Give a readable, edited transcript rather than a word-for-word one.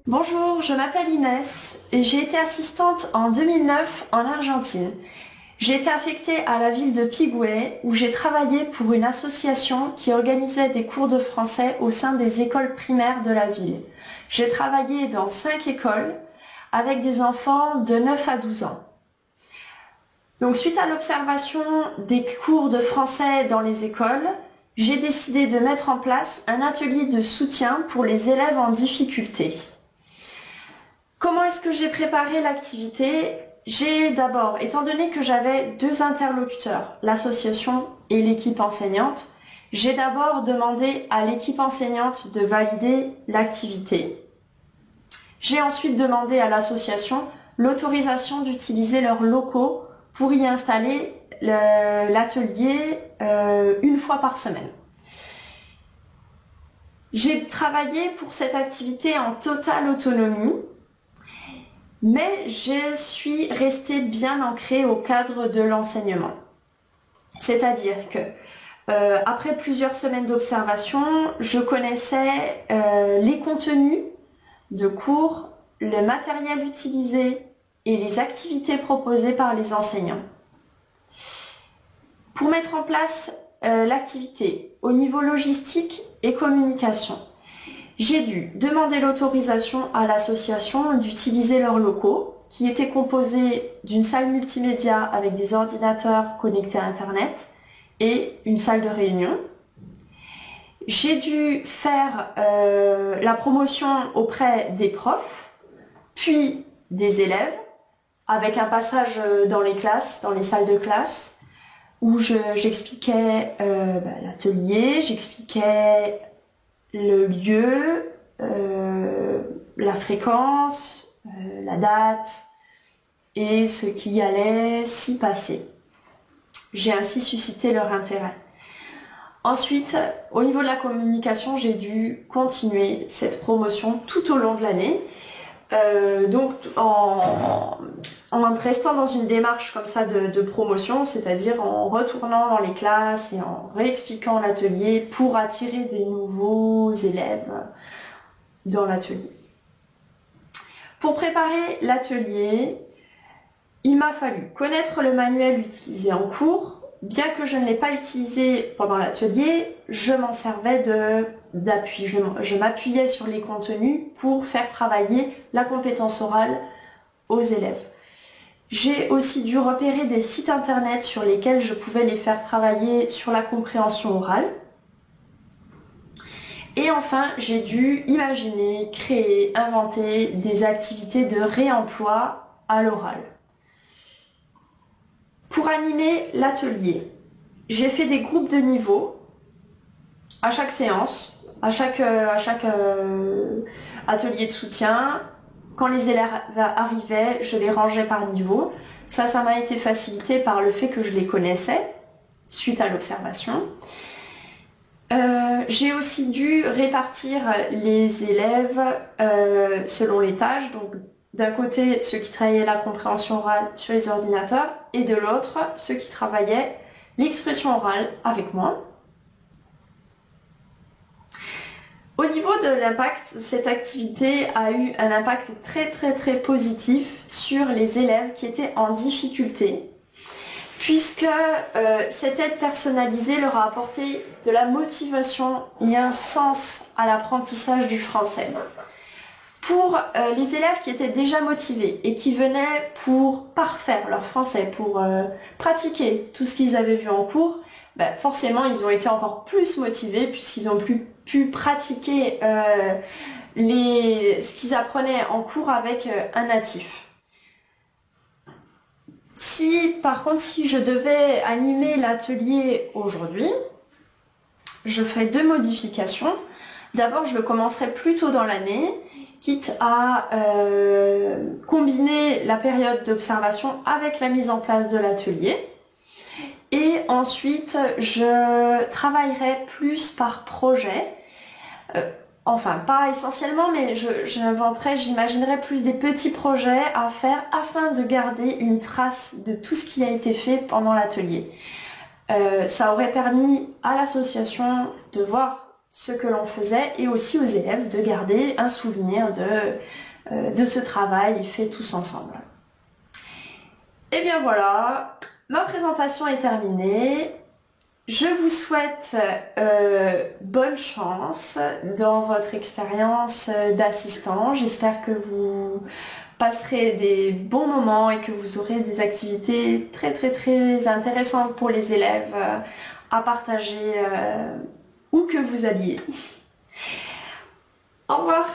Bonjour, je m'appelle Inès et j'ai été assistante en 2009 en Argentine. J'ai été affectée à la ville de Pigüé où j'ai travaillé pour une association qui organisait des cours de français au sein des écoles primaires de la ville. J'ai travaillé dans 5 écoles avec des enfants de 9 à 12 ans. Donc suite à l'observation des cours de français dans les écoles, j'ai décidé de mettre en place un atelier de soutien pour les élèves en difficulté. Comment est-ce que j'ai préparé l'activité? J'ai d'abord, étant donné que j'avais 2 interlocuteurs, l'association et l'équipe enseignante, j'ai d'abord demandé à l'équipe enseignante de valider l'activité. J'ai ensuite demandé à l'association l'autorisation d'utiliser leurs locaux pour y installer l'atelier une fois par semaine. J'ai travaillé pour cette activité en totale autonomie. Mais je suis restée bien ancrée au cadre de l'enseignement. C'est-à-dire que, après plusieurs semaines d'observation, je connaissais les contenus de cours, le matériel utilisé et les activités proposées par les enseignants. Pour mettre en place l'activité au niveau logistique et communication, j'ai dû demander l'autorisation à l'association d'utiliser leurs locaux, qui étaient composés d'une salle multimédia avec des ordinateurs connectés à Internet et une salle de réunion. J'ai dû faire la promotion auprès des profs, puis des élèves, avec un passage dans les classes, dans les salles de classe, où j'expliquais l'atelier, j'expliquais le lieu, la fréquence, la date et ce qui allait s'y passer. J'ai ainsi suscité leur intérêt. Ensuite, au niveau de la communication, j'ai dû continuer cette promotion tout au long de l'année. Donc en restant dans une démarche comme ça de promotion, c'est-à-dire en retournant dans les classes et en réexpliquant l'atelier pour attirer des nouveaux élèves dans l'atelier. Pour préparer l'atelier, il m'a fallu connaître le manuel utilisé en cours. Bien que je ne l'ai pas utilisé pendant l'atelier, je m'en servais d'appui. Je m'appuyais sur les contenus pour faire travailler la compétence orale aux élèves. J'ai aussi dû repérer des sites internet sur lesquels je pouvais les faire travailler sur la compréhension orale. Et enfin, j'ai dû imaginer, créer, inventer des activités de réemploi à l'oral. Pour animer l'atelier, j'ai fait des groupes de niveau à chaque séance, à chaque atelier de soutien. Quand les élèves arrivaient, je les rangeais par niveau. Ça m'a été facilité par le fait que je les connaissais suite à l'observation. J'ai aussi dû répartir les élèves selon les tâches. Donc, d'un côté, ceux qui travaillaient la compréhension orale sur les ordinateurs et de l'autre, ceux qui travaillaient l'expression orale avec moi. Au niveau de l'impact, cette activité a eu un impact très positif sur les élèves qui étaient en difficulté, puisque cette aide personnalisée leur a apporté de la motivation et un sens à l'apprentissage du français. Pour les élèves qui étaient déjà motivés et qui venaient pour parfaire leur français, pour pratiquer tout ce qu'ils avaient vu en cours, forcément ils ont été encore plus motivés puisqu'ils ont pu pratiquer ce qu'ils apprenaient en cours avec un natif. Par contre, si je devais animer l'atelier aujourd'hui, je ferais 2 modifications. D'abord, je le commencerai plus tôt dans l'année, quitte à combiner la période d'observation avec la mise en place de l'atelier. Et ensuite, je travaillerai plus par projet. Enfin, pas essentiellement, mais j'imaginerai plus des petits projets à faire afin de garder une trace de tout ce qui a été fait pendant l'atelier. Ça aurait permis à l'association de voir ce que l'on faisait et aussi aux élèves de garder un souvenir de ce travail fait tous ensemble. Et bien voilà, ma présentation est terminée. Je vous souhaite bonne chance dans votre expérience d'assistant. J'espère que vous passerez des bons moments et que vous aurez des activités très très très intéressantes pour les élèves à partager où que vous alliez. Au revoir.